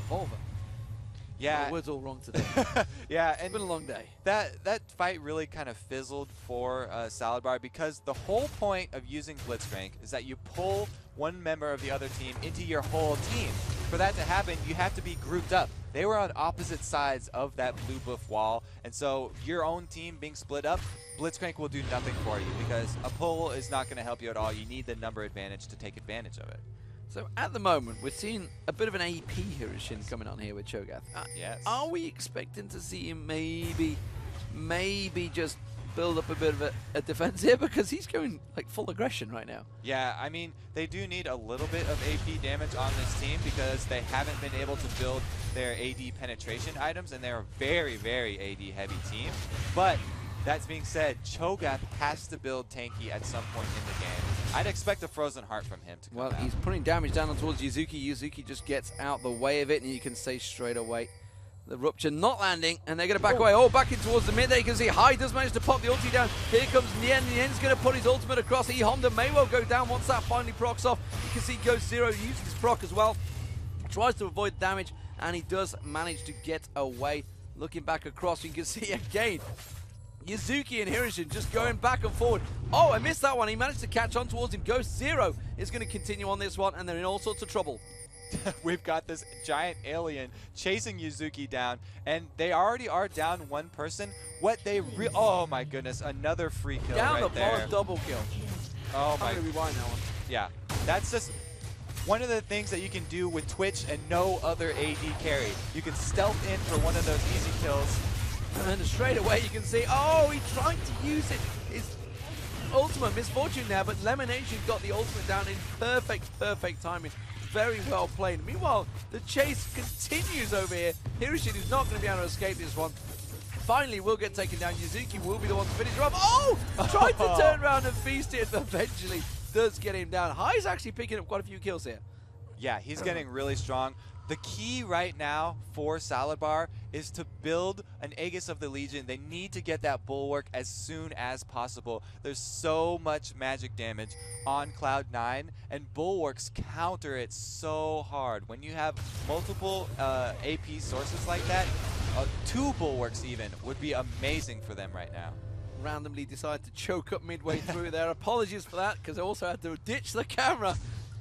revolver. Yeah, the word's all wrong today. Yeah, it's been a long day. That fight really kind of fizzled for Salad Bar because the whole point of using Blitzcrank is that you pull one member of the other team into your whole team. For that to happen, you have to be grouped up. They were on opposite sides of that blue buff wall, and so your own team being split up, Blitzcrank will do nothing for you because a pull is not going to help you at all. You need the number advantage to take advantage of it. So at the moment, we're seeing a bit of an AP Hirishin coming on here with Cho'Gath. Yes. Are we expecting to see him maybe just build up a bit of a defense here? Because he's going like full aggression right now. Yeah, I mean, they do need a little bit of AP damage on this team because they haven't been able to build their AD penetration items, and they're a very, very AD heavy team. But that being said, Cho'Gath has to build tanky at some point in the game. I'd expect a Frozen Heart from him to come out. He's putting damage down towards Yuzuki. Yuzuki just gets out the way of it, and you can say straight away the Rupture not landing, and they're going to back away. Oh, back in towards the mid there. You can see High does manage to pop the ulti down. Here comes Nien. Nien's going to put his ultimate across. eHonda may well go down once that finally procs off. You can see Go Zero uses his proc as well. Tries to avoid damage, and he does manage to get away. Looking back across, you can see again Yuzuki and Hirishin just going back and forward. Oh, I missed that one. He managed to catch on towards him. Ghost Zero is going to continue on this one, and they're in all sorts of trouble. We've got this giant alien chasing Yuzuki down, and they already are down one person. Oh my goodness, another free kill down right the there. double kill. Oh my. I'm going to rewind that one. Yeah, that's just one of the things that you can do with Twitch and no other AD carry. You can stealth in for one of those easy kills. And then straight away you can see, oh, he tried to use it. His ultimate misfortune there, but Lemonation got the ultimate down in perfect timing. Very well played. Meanwhile, the chase continues over here. Hirishin is not going to be able to escape this one. finally will get taken down. Yuzuki will be the one to finish her off. Oh! Tried to turn around and feast it, but eventually does get him down. Hai's actually picking up quite a few kills here. Yeah, he's getting really strong. The key right now for Salad Bar is to build an Aegis of the Legion. They need to get that Bulwark as soon as possible. There's so much magic damage on Cloud9, and Bulwarks counter it so hard. When you have multiple AP sources like that, 2 Bulwarks even would be amazing for them right now. Randomly decided to choke up midway through there. Apologies for that, because I also had to ditch the camera.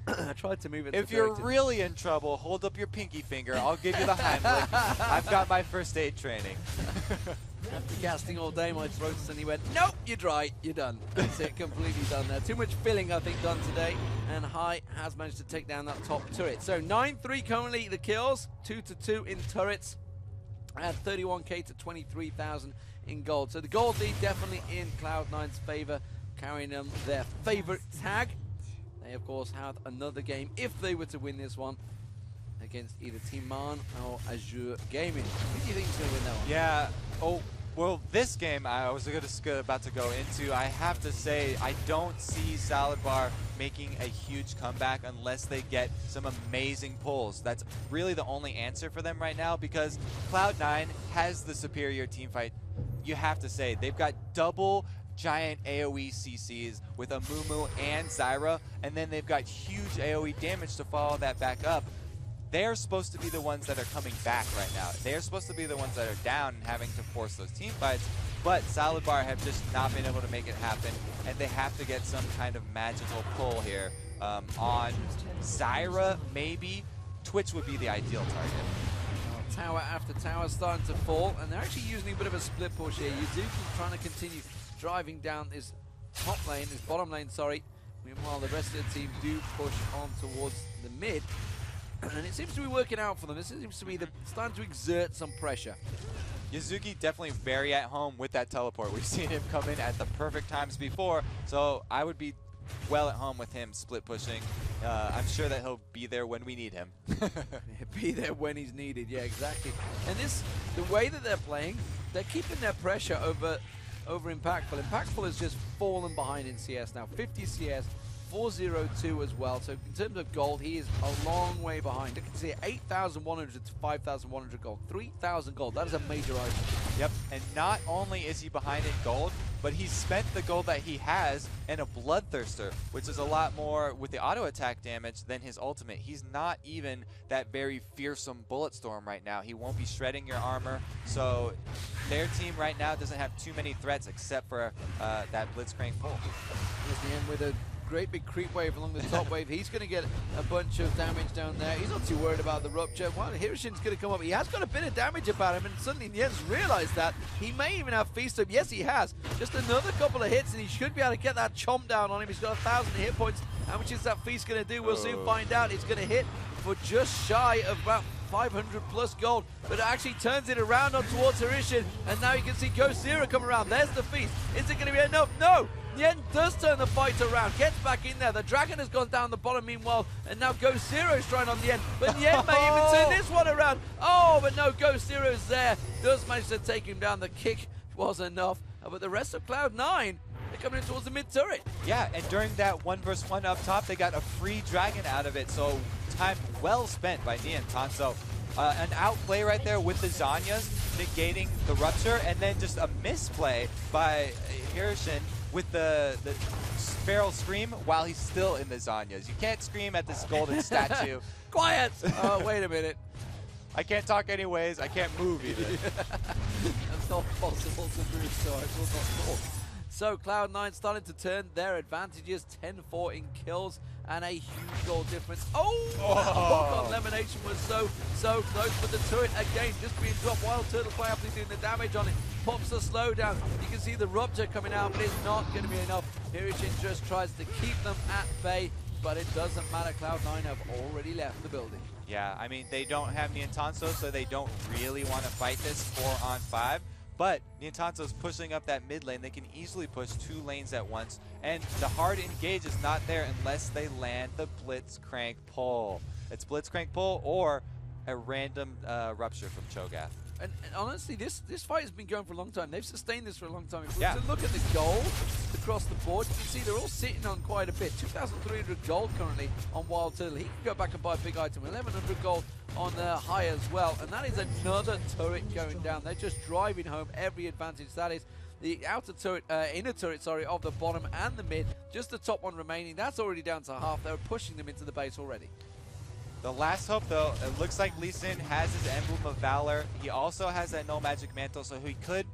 I tried to move it. If you're really in trouble, hold up your pinky finger. I'll give you the Heimlich. I've got my first aid training. After casting all day, my throat suddenly went, nope, you're dry, you're done. That's it, completely done there. Too much filling, I think, done today. And Hai has managed to take down that top turret. So 9-3 currently the kills, 2-2 in turrets. At 31k to 23,000 in gold. So the gold lead definitely in Cloud9's favor, carrying them their favorite tag. They, of course, have another game if they were to win this one against either Team Man or Azure Gaming. Who do you think is going to win that one? Yeah. Oh, well, this game I was about to go into, I have to say I don't see Salad Bar making a huge comeback unless they get some amazing pulls. That's really the only answer for them right now, because Cloud9 has the superior team fight. You have to say they've got double giant AoE CCs with Amumu and Zyra, and then they've got huge AoE damage to follow that back up. They're supposed to be the ones that are coming back right now. They're supposed to be the ones that are down and having to force those team fights, but Salad Bar have just not been able to make it happen, and they have to get some kind of magical pull here on Zyra, maybe. Twitch would be the ideal target. Tower after tower starting to fall, and they're actually using a bit of a split push here. Yuzuki trying to continue driving down this top lane, this bottom lane, sorry. Meanwhile, the rest of the team do push on towards the mid, and it seems to be working out for them. This seems to be starting to exert some pressure. Yuzuki definitely very at home with that teleport. We've seen him come in at the perfect times before, so I would be well at home with him split pushing. I'm sure that he'll be there when we need him. Be there when he's needed, yeah, exactly. And the way that they're playing, they're keeping their pressure over Impactful. Impactful has just fallen behind in CS now. 50 CS, 402 as well. So in terms of gold, he is a long way behind. You can see 8,100 to 5,100 gold. 3,000 gold. That is a major item. Yep, and not only is he behind in gold, but he's spent the gold that he has in a Bloodthirster, which is a lot more with the auto attack damage than his ultimate. He's not even that very fearsome Bulletstorm right now. He won't be shredding your armor, so their team right now doesn't have too many threats except for that Blitzcrank pull. Here's the end with a great big creep wave along the top wave. He's going to get a bunch of damage down there. He's not too worried about the rupture. Well, Hiroshin's going to come up. He has got a bit of damage about him, and suddenly Nien's realized that. He may even have Feast Up. Yes, he has. Just another couple of hits, and he should be able to get that chomp down on him. He's got 1,000 hit points. How much is that Feast going to do? We'll soon find out. It's going to hit for just shy of about 500 plus gold, but it actually turns it around on towards Hiroshin, and now you can see Ghost Zero come around. There's the Feast. Is it going to be enough? No! Nien does turn the fight around, gets back in there. The Dragon has gone down the bottom meanwhile, and now Ghost Zero is trying on Nien, but Nien may even turn this one around. Oh, but no, Ghost Zero's there. Does manage to take him down. The kick was enough, but the rest of Cloud9, they're coming in towards the mid turret. Yeah, and during that 1v1 up top, they got a free Dragon out of it, so time well spent by Nien Tanso. An outplay right there with the Zanyas, negating the rupture, and then just a misplay by Hiroshin with the Feral Scream while he's still in the Zanyas. You can't scream at this golden statue. Quiet! Oh, wait a minute. I can't talk anyways. I can't move either. That's not possible to move, so I will not talk. So Cloud9 starting to turn their advantages, 10-4 in kills and a huge goal difference. Oh! Hook on Lemonation was so close, but the turret again just being dropped while Turtlefly actually doing the damage on it. Pops the slowdown. You can see the rupture coming out, but it's not going to be enough. Hiroshin just tries to keep them at bay, but it doesn't matter. Cloud9 have already left the building. Yeah, I mean, they don't have Nien Tanso, so they don't really want to fight this 4-on-5. But Nien Tanso's pushing up that mid lane. They can easily push 2 lanes at once. And the hard engage is not there unless they land the Blitzcrank pull. It's Blitzcrank pull or a random rupture from Cho'Gath. And honestly, this fight has been going for a long time. They've sustained this for a long time. If we Yeah. were to look at the gold across the board, you can see they're all sitting on quite a bit. 2,300 gold currently on Wild Turtle. He can go back and buy a big item. 1,100 gold on high as well. And that is another turret going down. They're just driving home every advantage. That is the outer turret, inner turret, sorry, of the bottom and the mid. Just the top one remaining. That's already down to half. They're pushing them into the base already. The last hope, though, it looks like Lee Sin has his Emblem of Valor. He also has that No Magic Mantle, so he could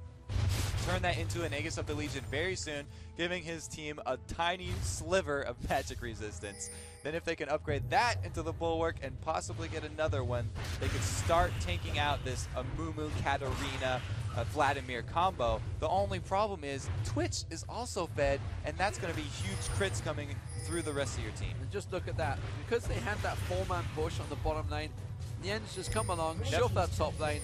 turn that into an Aegis of the Legion very soon, giving his team a tiny sliver of magic resistance. Then if they can upgrade that into the Bulwark and possibly get another one, they could start taking out this Amumu, Katarina, Vladimir combo. The only problem is Twitch is also fed, and that's going to be huge crits coming through the rest of your team. And just look at that. Because they had that 4-man push on the bottom lane, Nien's just come along, shoved that top lane,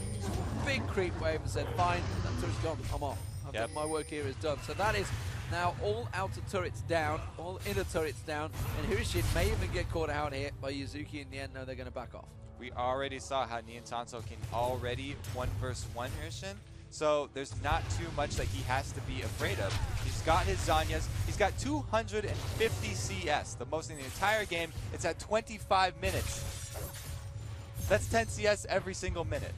big creep wave and said, fine, that turret's gone, I'm off. I've done my work here is done. So that is now all outer turrets down, all inner turrets down, and Hirishin may even get caught out here by Yuzuki and Nien. No, they're going to back off. We already saw how Nien Tanso can already 1v1 Hirishin. So there's not too much that he has to be afraid of. He's got his Zanyas. He's got 250 CS, the most in the entire game. It's at 25 minutes. That's 10 CS every single minute.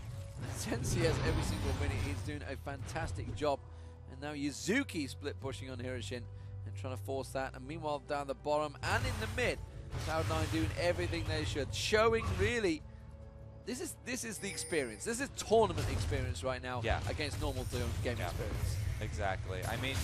10 CS every single minute. He's doing a fantastic job. And now Yuzuki split pushing on Hirishin and trying to force that. And meanwhile, down the bottom and in the mid, Cloud9 doing everything they should, showing really. This is the experience. This is tournament experience right now against normal game experience. Exactly. I mean,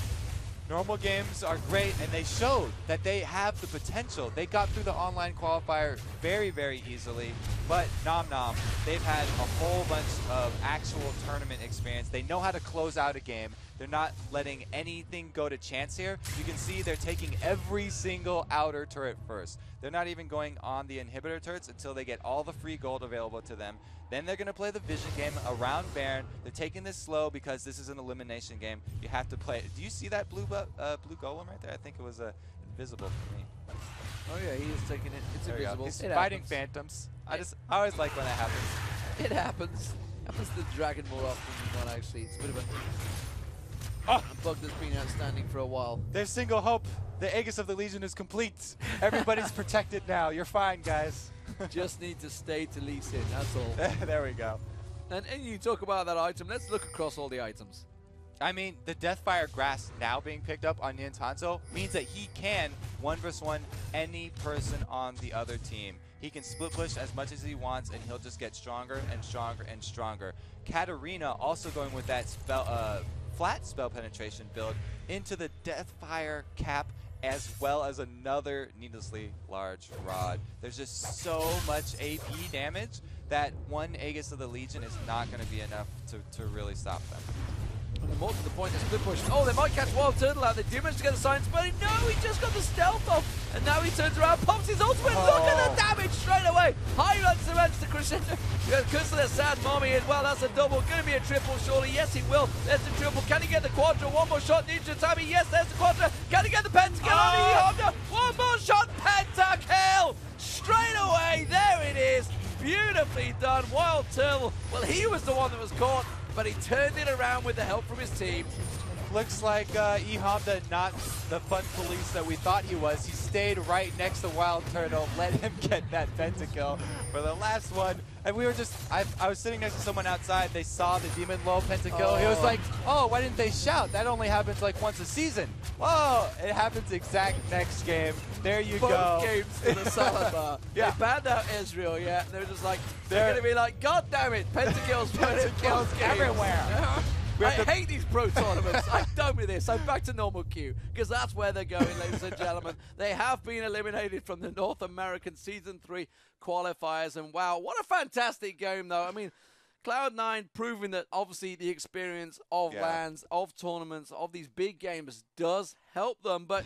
normal games are great, and they showed that they have the potential. They got through the online qualifier very, very easily, but Nom, they've had a whole bunch of actual tournament experience. They know how to close out a game. They're not letting anything go to chance here. You can see they're taking every single outer turret first. They're not even going on the inhibitor turrets until they get all the free gold available to them. Then they're going to play the vision game around Baron. They're taking this slow because this is an elimination game. You have to play it. Do you see that blue golem right there? I think it was invisible for me. Oh yeah, he is taking it. It's invisible. He's fighting phantoms. I always like when that happens. It happens. Happens to the dragon more often than not, actually. It's a bit of a bug that's been outstanding for a while. There's single hope. The Aegis of the Legion is complete. Everybody's protected now. You're fine, guys. Just need to stay to Lee Sin, that's all. There we go. And you talk about that item. Let's look across all the items. I mean, the Deathfire Grass now being picked up on Nien Tanso means that he can 1v1 any person on the other team. He can split push as much as he wants, and he'll just get stronger and stronger and stronger. Katarina also going with that flat spell penetration build into the Deathfire cap, as well as another needlessly large rod. There's just so much AP damage that one Aegis of the Legion is not going to be enough to really stop them. And more to the point, the split push. Oh, they might catch Wild Turtle out. They do manage to get a science, but no, he just got the stealth off. And now he turns around, pops his ultimate. Look at the damage straight away. High runs to Crescendo. Because of the sad mommy as well. That's a double. Going to be a triple, surely. Yes, it will. There's the triple. Can he get the quadra? One more shot. Ninja Tabby. Yes, there's the quadra. Can he get the pentakill? One more shot. Pentakill. Straight away. There it is. Beautifully done. Wild Turtle. Well, he was the one that was caught, but he turned it around with the help from his team. Looks like Honda not the fun police that we thought he was. He stayed right next to Wild Turtle, let him get that pentakill for the last one. And we were just, I was sitting next to someone outside. They saw the Demon Low pentakill. He was like, oh, why didn't they shout? That only happens like once a season. Whoa, it happens exact next game. There you go. Both games to the salad bar. They banned out Ezreal, they're just like, they're going to be like, God damn it, pentakills everywhere. I hate these pro tournaments. I'm done with this. I'm back to normal queue because that's where they're going, ladies and gentlemen. They have been eliminated from the North American Season 3 qualifiers. And wow, what a fantastic game, though. I mean, Cloud9 proving that obviously the experience of LANs, of tournaments, of these big games does help them. But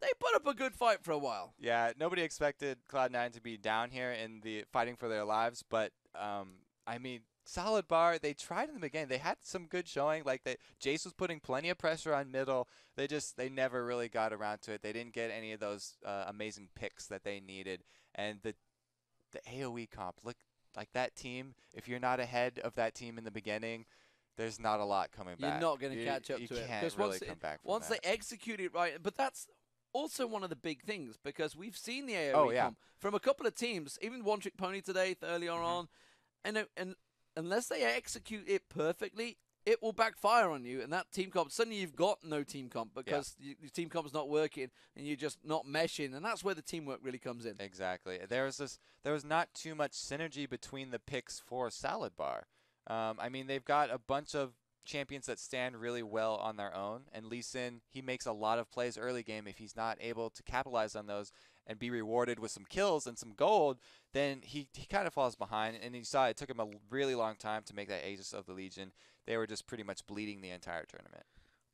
they put up a good fight for a while. Yeah, nobody expected Cloud9 to be down here in the fighting for their lives. But, I mean, solid bar. They tried in the beginning. They had some good showing. Like Jace was putting plenty of pressure on middle. They never really got around to it. They didn't get any of those amazing picks that they needed. And the AoE comp, look, like that team, if you're not ahead of that team in the beginning, there's not a lot coming back. You're not going to catch up to it. You can't really come back from once that. they execute it right, but that's also one of the big things, because we've seen the AoE come from a couple of teams, even One Trick Pony today earlier on, and unless they execute it perfectly, it will backfire on you, and that team comp, suddenly you've got no team comp because your team comp's not working and you're just not meshing, and that's where the teamwork really comes in. Exactly. There was not too much synergy between the picks for Salad Bar. I mean, they've got a bunch of champions that stand really well on their own, and Lee Sin, he makes a lot of plays early game. If he's not able to capitalize on those and be rewarded with some kills and some gold, then he kind of falls behind, and you saw it took him a really long time to make that Aegis of the Legion. They were just pretty much bleeding the entire tournament.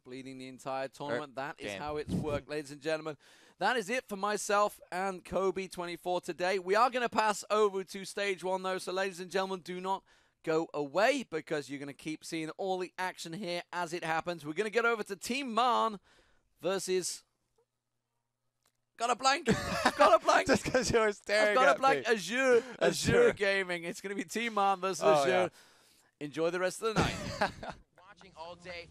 Bleeding the entire tournament. That is game. how it's worked, ladies and gentlemen. That is it for myself and Kobe24 today. We are going to pass over to stage 1, though, so ladies and gentlemen, do not go away, because you're going to keep seeing all the action here as it happens. We're going to get over to Team Man versus... Got a blank. Got a blank. Just because you were staring I've got at a blank. me. Azure Gaming. It's going to be Team Man versus Azure. Yeah. Enjoy the rest of the night. Watching all day.